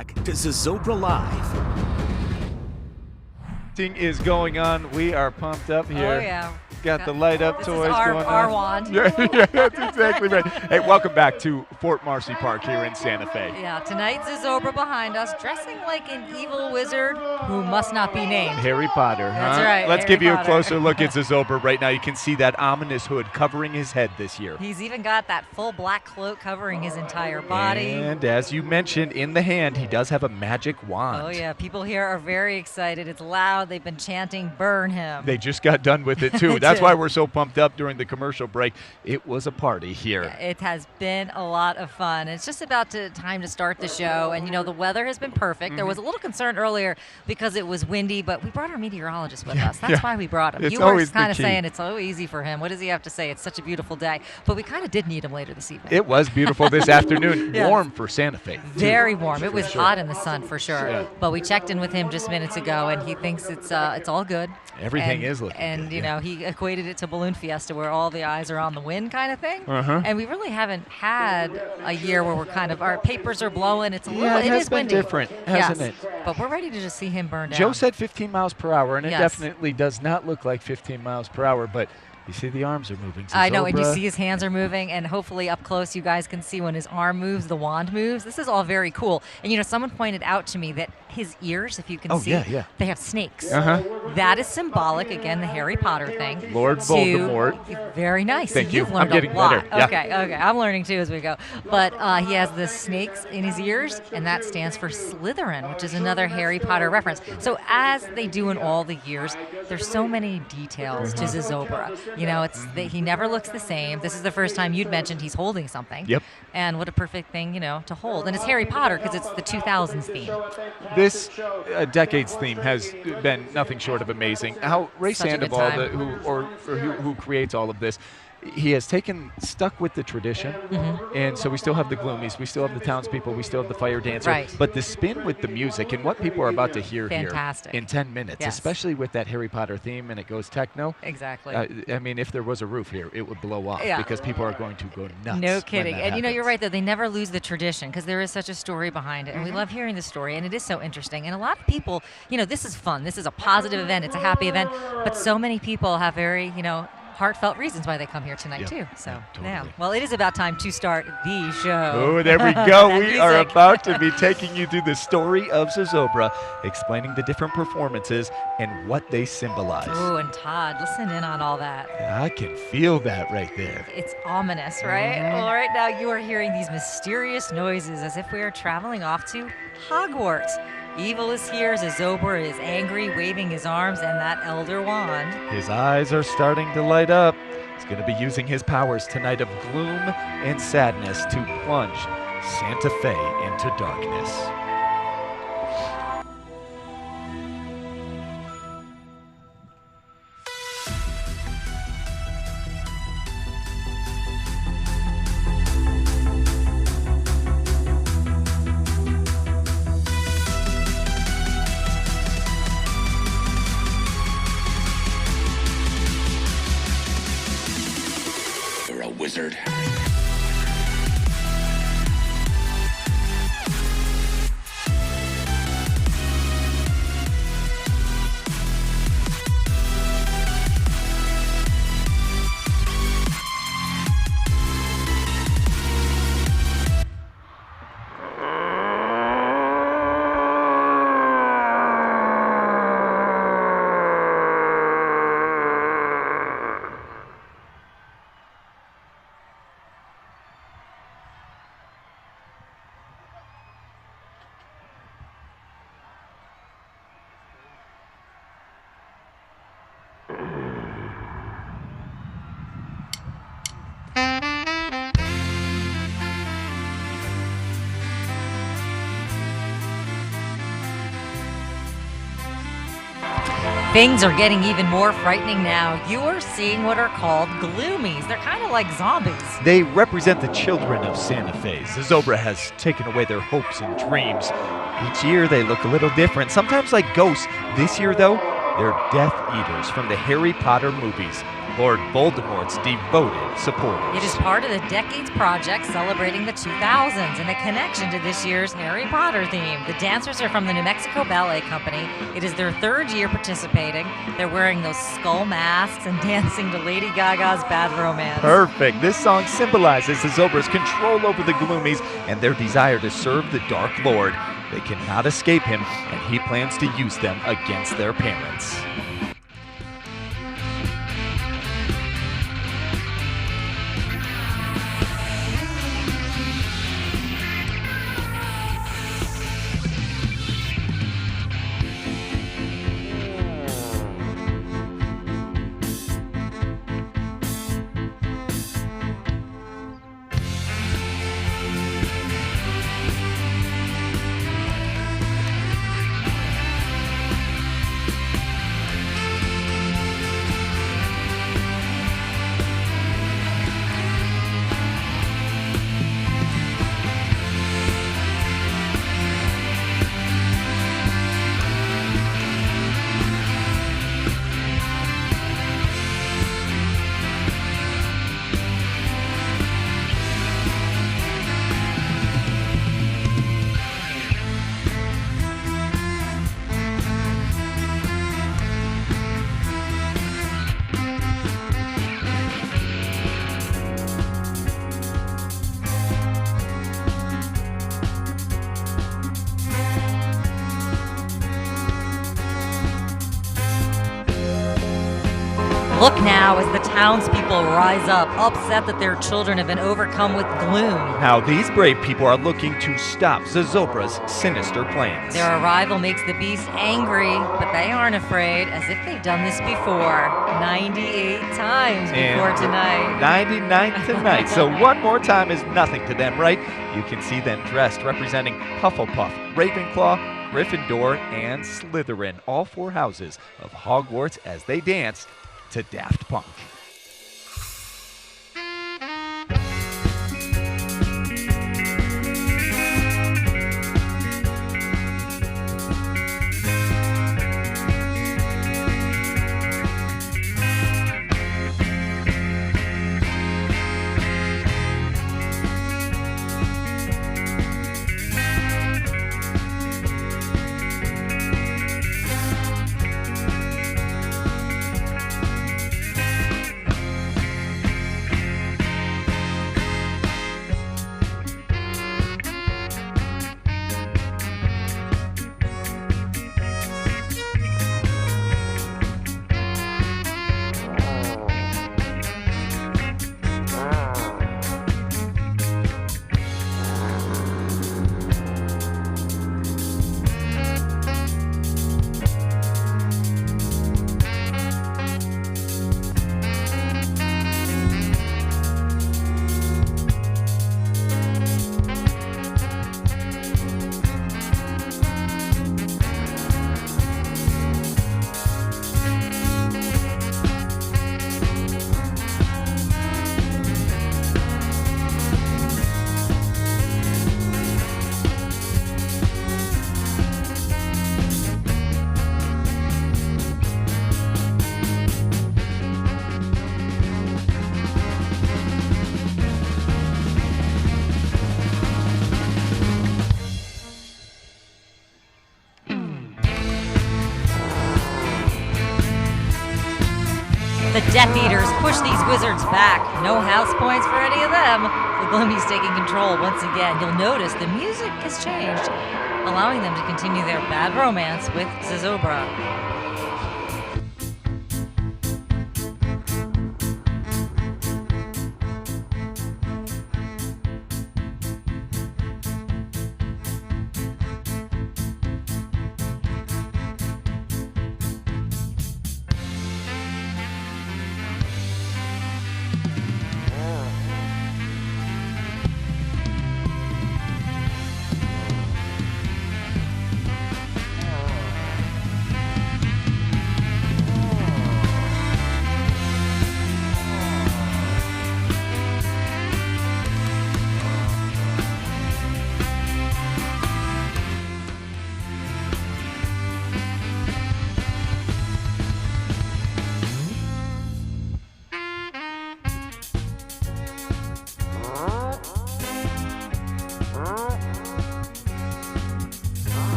back to Zozobra Live. Is going on. We are pumped up here. Oh, yeah. Got the light up this toys is going our on. wand. Yeah, that's exactly right. Hey, welcome back to Fort Marcy Park here in Santa Fe. Yeah, tonight's Zozobra behind us, dressing like an evil wizard who must not be named. Harry Potter, That's huh? right, Let's Harry give you a Potter. closer look at Zozobra right now. You can see that ominous hood covering his head this year. He's even got that full black cloak covering his entire body. And as you mentioned, in the hand, he does have a magic wand. Oh, yeah. People here are very excited. It's loud. They've been chanting, "Burn him." They just got done with it, too. They That's did. why we're so pumped up during the commercial break. It was a party here. It has been a lot of fun. It's just about time to start the show. And, you know, the weather has been perfect. There was a little concern earlier because it was windy, but we brought our meteorologist with us. That's why we brought him. It's You were always the kind of key. saying it's so easy for him. What does he have to say? It's such a beautiful day. But we kind of did need him later this evening. It was beautiful this afternoon. Yes. Warm for Santa Fe. too. Very warm. It was hot in the sun for sure. Yeah. But we checked in with him just minutes ago, and he thinks it's all good. Everything And- is looking And good, you yeah. know, he equated it to Balloon Fiesta, where all the eyes are on the wind, kind of thing. Uh-huh. And we really haven't had a year where we're our papers are blowing. It's a little. it has is been windy. different, hasn't Yes. But we're ready to just see him burn down. Joe said 15 miles per hour, and it Yes. definitely does not look like 15 miles per hour, but you see the arms are moving. I know, and you Zozobra- see his hands are moving, and hopefully up close you guys can see when his arm moves, the wand moves. This is all very cool. And, you know, someone pointed out to me that his ears, if you can Oh, see, yeah. they have snakes. Uh-huh. That is symbolic, again, the Harry Potter thing. Lord to- Voldemort. Very nice. Thank you. You've I'm learned getting a lot. better. Yeah. Okay. I'm learning too as we go. But he has the snakes in his ears, and that stands for Slytherin, which is another Harry Potter reference. So as they do in all the years, there's so many details to Zozobra. You know, he never looks the same. This is the first time you'd mentioned he's holding something. Yep. And what a perfect thing, you know, to hold. And it's Harry Potter because it's the 2000s theme. This decade's theme has been nothing short of amazing. How Ray Such a good Sandoval, time. who creates all of this, he has stuck with the tradition, and so we still have the Gloomies, we still have the townspeople, we still have the fire dancer, Right. but the spin with the music and what people are about to hear Fantastic. here in 10 minutes, Yes. especially with that Harry Potter theme and it goes techno. Exactly. I mean, if there was a roof here, it would blow off Yeah. because people are going to go nuts. No when kidding. that And you know, you're happens. right, though. They never lose the tradition because there is such a story behind it. And we love hearing the story. And it is so interesting. And a lot of people, you know, this is fun. This is a positive event. It's a happy event. But so many people have very, you know, heartfelt reasons why they come here tonight, Yep. too. So, Yeah, totally. Well, it is about time to start the show. Oh, there we go. That We are music. about to be taking you through the story of Zozobra, explaining the different performances and what they symbolize. Oh, and Todd, listen in on all that. I can feel that right there. It's ominous, right? Well, right now you are hearing these mysterious noises as if we are traveling off to Hogwarts. Evil is here, Zozobra is angry, waving his arms and that elder wand. His eyes are starting to light up. He's going to be using his powers tonight of gloom and sadness to plunge Santa Fe into darkness. You're a wizard. Things are getting even more frightening now. You are seeing what are called gloomies. They're kind of like zombies. They represent the children of Santa Fe. Zozobra has taken away their hopes and dreams. Each year they look a little different, sometimes like ghosts. This year, though, They're Death Eaters from the Harry Potter movies, Lord Voldemort's devoted supporters. It is part of the Decades Project celebrating the 2000s and a connection to this year's Harry Potter theme. The dancers are from the New Mexico Ballet Company. It is their third year participating. They're wearing those skull masks and dancing to Lady Gaga's Bad Romance. Perfect. This song symbolizes the Zobras' control over the Gloomies and their desire to serve the Dark Lord. They cannot escape him, and he plans to use them against their parents. Look now as the townspeople rise up, upset that their children have been overcome with gloom. Now these brave people are looking to stop Zozobra's sinister plans. Their arrival makes the beast angry, but they aren't afraid, as if they've done this before. 98 times before tonight. 99th tonight, so one more time is nothing to them, right? You can see them dressed representing Hufflepuff, Ravenclaw, Gryffindor, and Slytherin, all four houses of Hogwarts, as they dance to Daft Punk. The Death Eaters push these wizards back. No house points for any of them. The Gloomies taking control once again. You'll notice the music has changed, allowing them to continue their bad romance with Zozobra.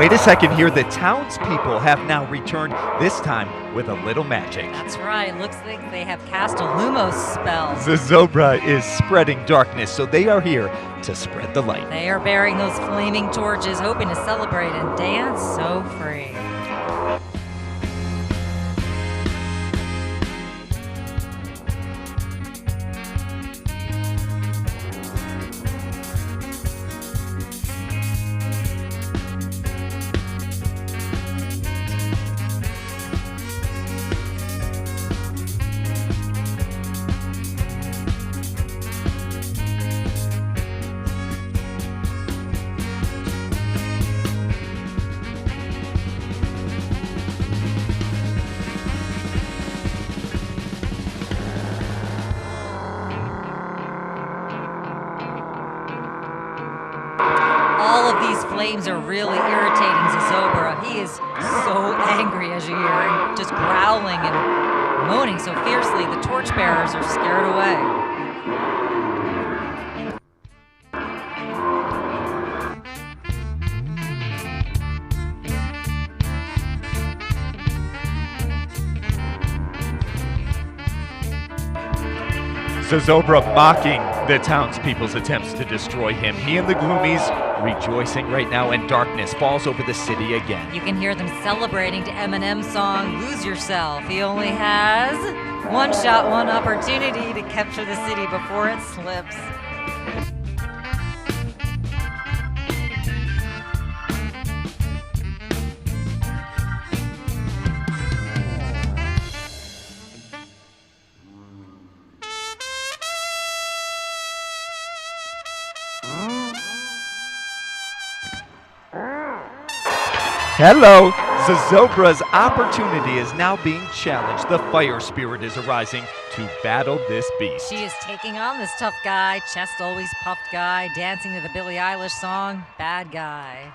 wait a second here. The townspeople have now returned, this time with a little magic. That's right. Looks like they have cast a Lumos spell. Zozobra is spreading darkness, so they are here to spread the light. They are bearing those flaming torches, hoping to celebrate and dance so free. All of these flames are really irritating Zozobra. He is so angry, as you hear him, just growling and moaning so fiercely the torchbearers are scared away. Zozobra mocking the townspeople's attempts to destroy him. He and the Gloomies rejoicing right now, and darkness falls over the city again. You can hear them celebrating to Eminem's song, Lose Yourself. He only has one shot, one opportunity to capture the city before it slips. Hello! Zozobra's opportunity is now being challenged. The fire spirit is arising to battle this beast. She is taking on this tough guy, chest always puffed guy, dancing to the Billie Eilish song, Bad Guy.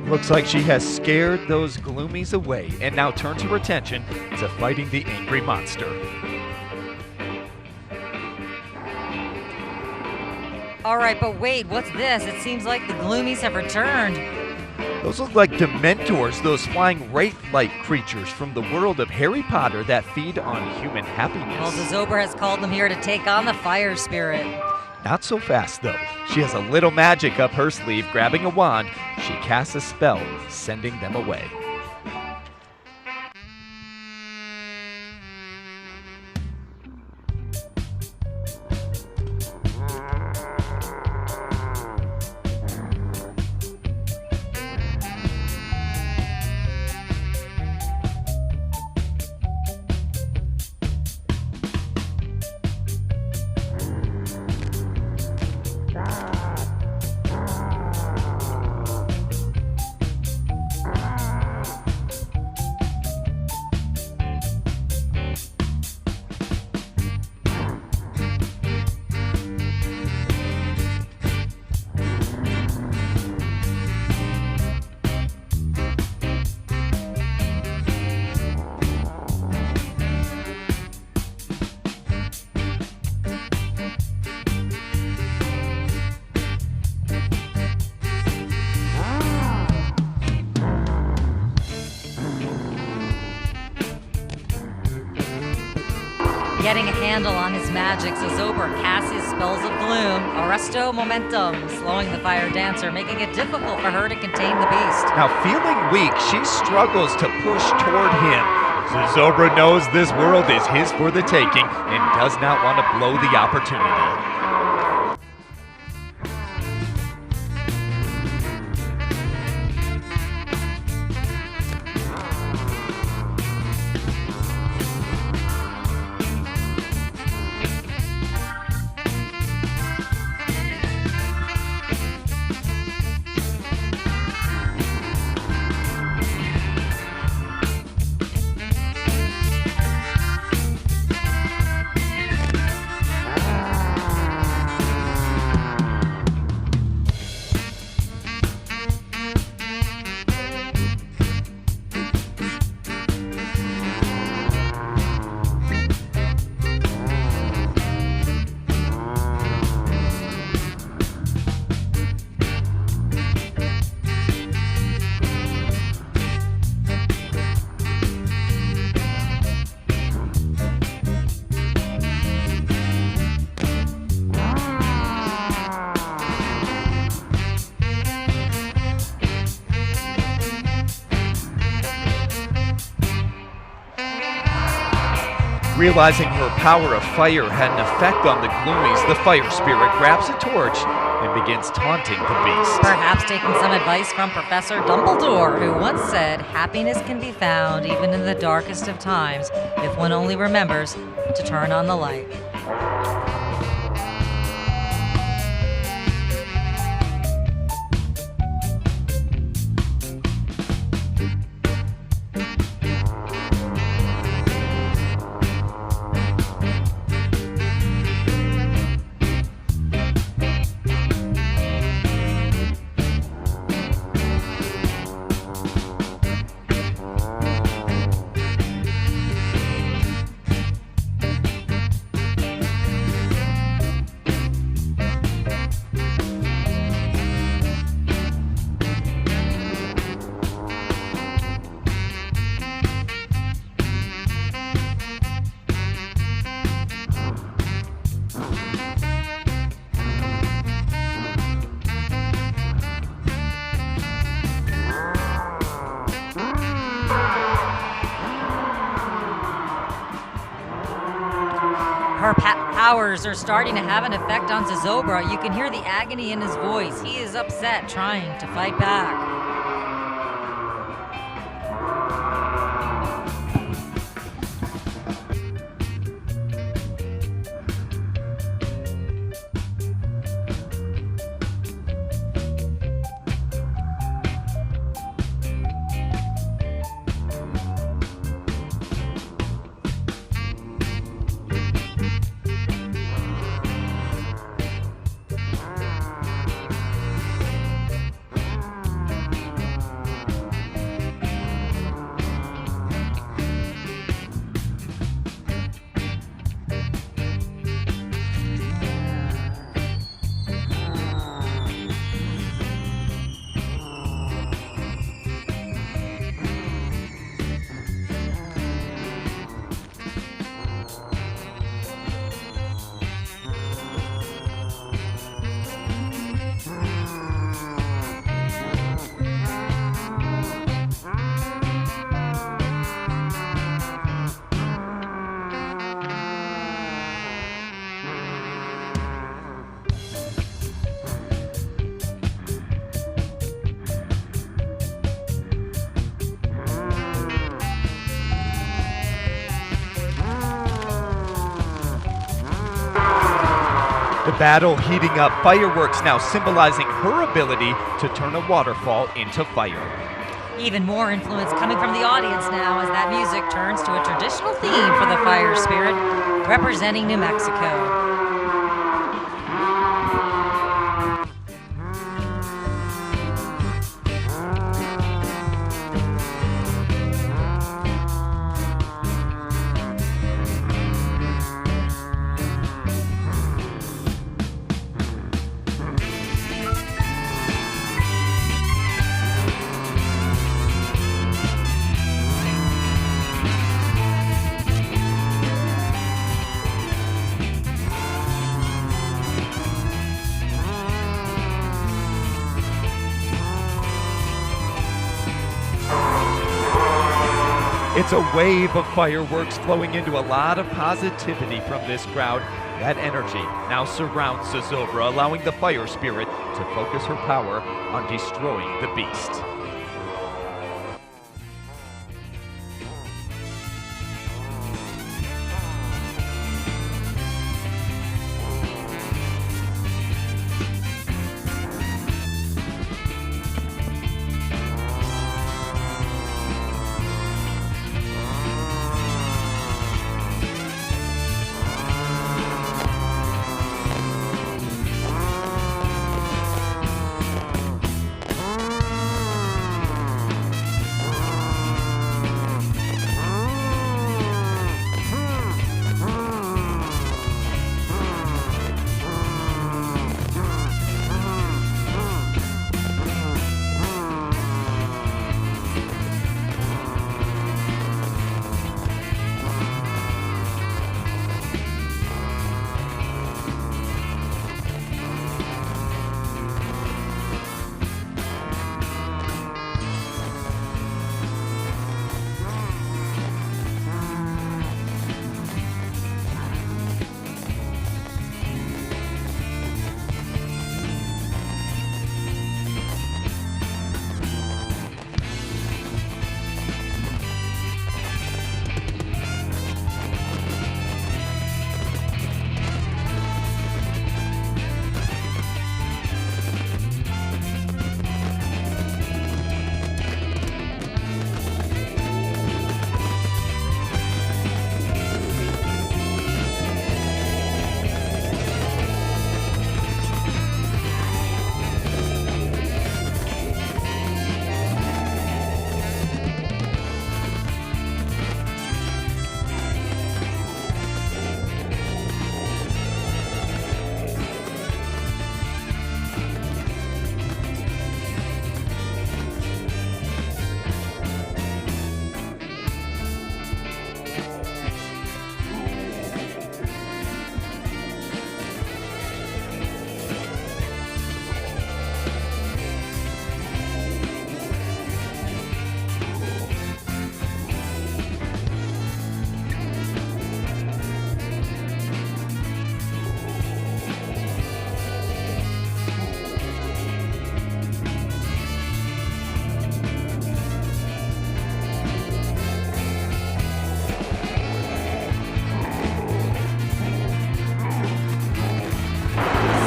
Looks like she has scared those Gloomies away and now turns her attention to fighting the angry monster. All right, but wait, what's this? It seems like the Gloomies have returned. Those look like Dementors, those flying wraith-like creatures from the world of Harry Potter that feed on human happiness. Well, Zozobra has called them here to take on the fire spirit. Not so fast, though. She has a little magic up her sleeve. Grabbing a wand, she casts a spell, sending them away. getting a handle on his magic, Zozobra casts his spells of gloom, Arresto Momentum, slowing the fire dancer, making it difficult for her to contain the beast. Now, feeling weak, she struggles to push toward him. Zozobra knows this world is his for the taking and does not want to blow the opportunity. Realizing her power of fire had an effect on the Gloomies, the fire spirit grabs a torch and begins taunting the beast. Perhaps taking some advice from Professor Dumbledore, who once said, happiness can be found even in the darkest of times if one only remembers to turn on the light. Her powers are starting to have an effect on Zozobra. You can hear the agony in his voice. He is upset, trying to fight back. The battle heating up, fireworks now symbolizing her ability to turn a waterfall into fire. Even more influence coming from the audience now as that music turns to a traditional theme for the fire spirit, representing New Mexico. It's a wave of fireworks flowing into a lot of positivity from this crowd. That energy now surrounds Zozobra, allowing the fire spirit to focus her power on destroying the beast.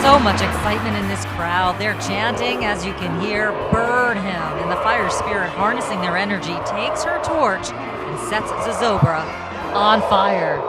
So much excitement in this crowd. They're chanting, as you can hear, "Burn him." And the fire spirit, harnessing their energy, takes her torch and sets Zozobra on fire.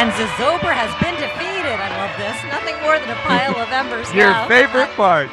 And Zozobra has been defeated. I love this. Nothing more than a pile of embers Your now. favorite part.